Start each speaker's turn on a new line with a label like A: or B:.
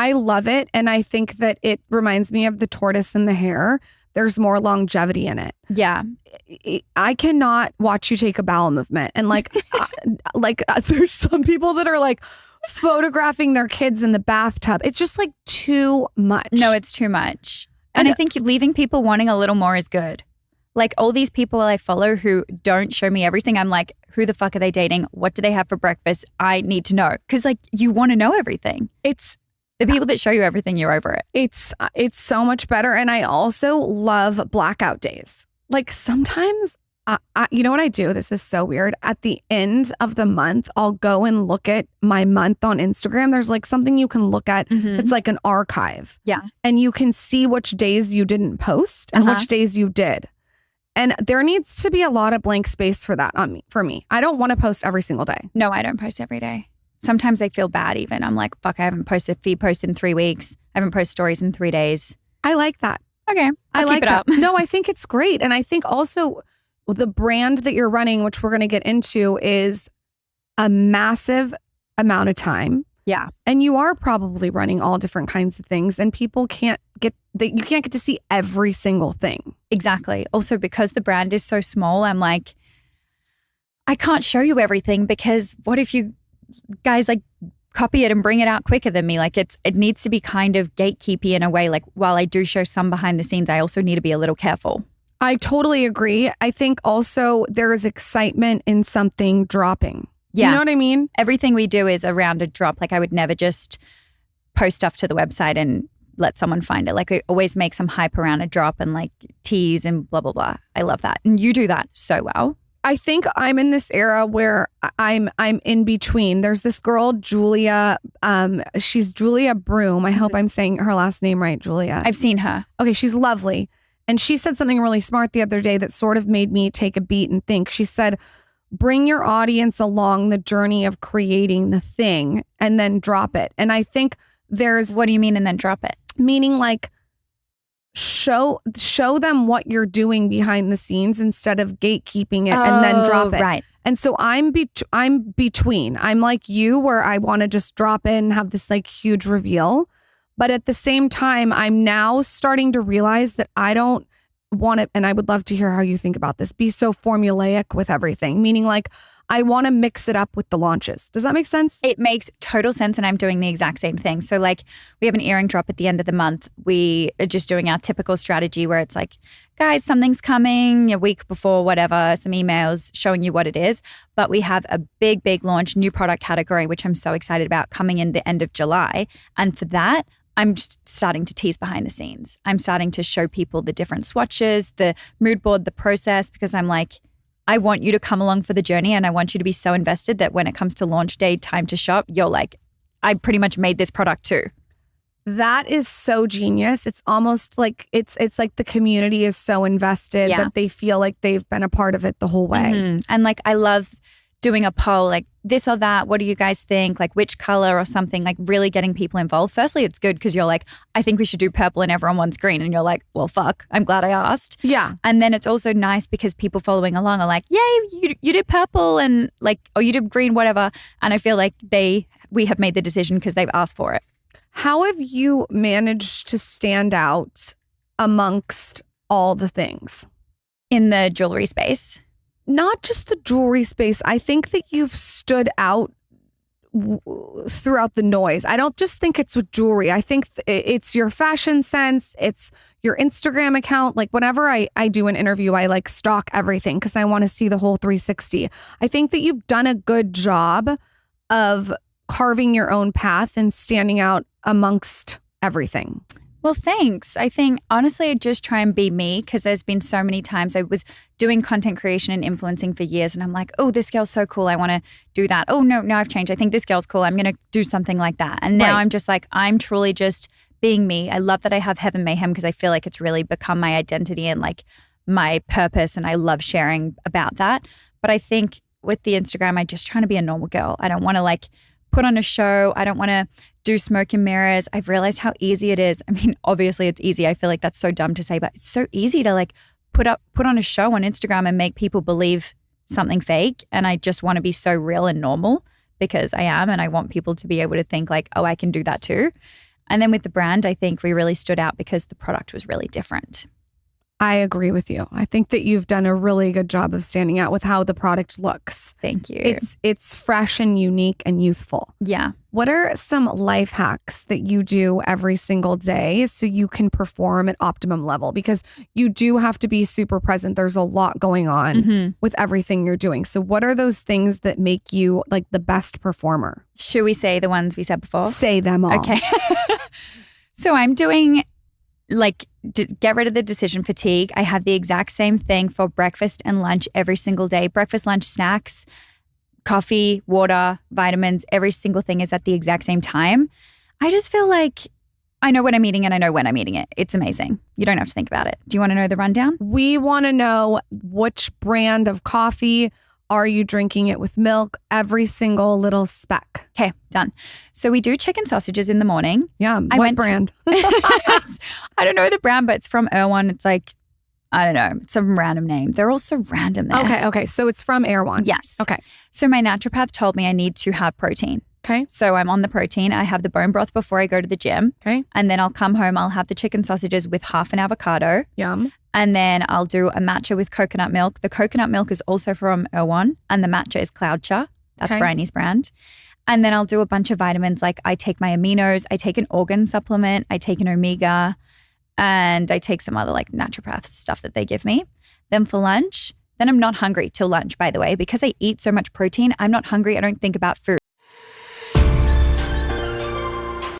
A: I love it. And I think that it reminds me of the tortoise and the hare. There's more longevity in it.
B: Yeah.
A: I cannot watch you take a bowel movement. And there's some people that are like photographing their kids in the bathtub. It's just like too much.
B: No, it's too much. And I think leaving people wanting a little more is good. Like all these people I follow who don't show me everything, I'm like, who the fuck are they dating? What do they have for breakfast? I need to know. Because like you want to know everything. It's the people that show you everything, you're over it.
A: It's so much better. And I also love blackout days. Like sometimes, you know what I do? This is so weird. At the end of the month, I'll go and look at my month on Instagram. There's like something you can look at. It's like an archive.
B: Yeah.
A: And you can see which days you didn't post and which days you did. And there needs to be a lot of blank space for that for me. I don't want to post every single day.
B: No, I don't post every day. Sometimes I feel bad even. I'm like, fuck, I haven't posted a feed post in 3 weeks. I haven't posted stories in 3 days.
A: I like that.
B: Okay.
A: I like
B: keep it
A: that.
B: up.
A: No, I think it's great. And I think also the brand that you're running, which we're going to get into, is a massive amount of time.
B: Yeah.
A: And you are probably running all different kinds of things and people you can't get to see every single thing.
B: Exactly. Also, because the brand is so small, I'm like, I can't show you everything because what if you guys like copy it and bring it out quicker than me? Like it needs to be kind of gatekeepy in a way. Like while I do show some behind the scenes, I also need to be a little careful.
A: I totally agree. I think also there is excitement in something dropping. Do you know what I mean?
B: Everything we do is around a drop. Like I would never just post stuff to the website and let someone find it. Like I always make some hype around a drop and like tease and blah, blah, blah. I love that. And you do that so well.
A: I think I'm in this era where I'm in between. There's this girl, Julia. She's Julia Broom. I hope I'm saying her last name right, Julia.
B: I've seen her.
A: Okay, she's lovely. And she said something really smart the other day that sort of made me take a beat and think. She said, bring your audience along the journey of creating the thing and then drop it. And I think there's...
B: What do you mean and then drop it?
A: Meaning like show them what you're doing behind the scenes instead of gatekeeping it and then drop it.
B: Right.
A: And so I'm between. I'm like you where I want to just drop in and have this like huge reveal. But at the same time, I'm now starting to realize that I don't want to, and I would love to hear how you think about this, be so formulaic with everything. Meaning like I want to mix it up with the launches. Does that make sense?
B: It makes total sense. And I'm doing the exact same thing. So like we have an earring drop at the end of the month. We are just doing our typical strategy where it's like, guys, something's coming a week before, whatever, some emails showing you what it is. But we have a big, big launch, new product category, which I'm so excited about coming in the end of July. And for that, I'm just starting to tease behind the scenes. I'm starting to show people the different swatches, the mood board, the process, because I'm like, I want you to come along for the journey and I want you to be so invested that when it comes to launch day, time to shop, you're like, I pretty much made this product too.
A: That is so genius. It's almost like it's like the community is so invested that they feel like they've been a part of it the whole way.
B: Mm-hmm. And like, I love doing a poll, like this or that. What do you guys think? Like which color or something, like really getting people involved. Firstly, it's good because you're like, I think we should do purple and everyone wants green. And you're like, well, fuck, I'm glad I asked.
A: Yeah.
B: And then it's also nice because people following along are like, yay, you did purple and like, or you did green, whatever. And I feel like we have made the decision because they've asked for it.
A: How have you managed to stand out amongst all the things?
B: In the jewelry space?
A: Not just the jewelry space. I think that you've stood out throughout the noise. I don't just think it's with jewelry. I think it's your fashion sense. It's your Instagram account. Like whenever I do an interview, I like stalk everything because I want to see the whole 360. I think that you've done a good job of carving your own path and standing out amongst everything.
B: Well, thanks. I think, honestly, I just try and be me because there's been so many times I was doing content creation and influencing for years and I'm like, oh, this girl's so cool. I want to do that. Oh, no, now I've changed. I think this girl's cool. I'm going to do something like that. And now I'm just like, I'm truly just being me. I love that I have Heaven Mayhem because I feel like it's really become my identity and like my purpose. And I love sharing about that. But I think with the Instagram, I just trying to be a normal girl. I don't want to like put on a show. I don't want to do smoke and mirrors. I've realized how easy it is. I mean, obviously it's easy. I feel like that's so dumb to say, but it's so easy to like put on a show on Instagram and make people believe something fake. And I just want to be so real and normal because I am. And I want people to be able to think like, oh, I can do that too. And then with the brand, I think we really stood out because the product was really different.
A: I agree with you. I think that you've done a really good job of standing out with how the product looks.
B: Thank you.
A: It's fresh and unique and youthful.
B: Yeah.
A: What are some life hacks that you do every single day so you can perform at optimum level? Because you do have to be super present. There's a lot going on with everything you're doing. So what are those things that make you like the best performer?
B: Should we say the ones we said before?
A: Say them all.
B: Okay. So I'm doing get rid of the decision fatigue. I have the exact same thing for breakfast and lunch every single day. Breakfast, lunch, snacks, coffee, water, vitamins, every single thing is at the exact same time. I just feel like I know what I'm eating and I know when I'm eating it. It's amazing. You don't have to think about it. Do you want to know the rundown?
A: We want to know which brand of coffee. Are you drinking it with milk? Every single little speck.
B: Okay, done. So we do chicken sausages in the morning.
A: Yeah. What brand?
B: I don't know the brand, but it's from Erewhon. It's like, I don't know, some random name. They're all so random there.
A: Okay. So it's from Erewhon.
B: Yes.
A: Okay.
B: So my naturopath told me I need to have protein.
A: Okay.
B: So I'm on the protein. I have the bone broth before I go to the gym.
A: Okay.
B: And then I'll come home. I'll have the chicken sausages with half an avocado.
A: Yum.
B: And then I'll do a matcha with coconut milk. The coconut milk is also from Erewhon and the matcha is Cloud Cha. That's Bryony's brand. And then I'll do a bunch of vitamins. Like I take my aminos, I take an organ supplement, I take an omega, and I take some other like naturopath stuff that they give me. Then for lunch, then I'm not hungry till lunch, by the way, because I eat so much protein. I'm not hungry. I don't think about food.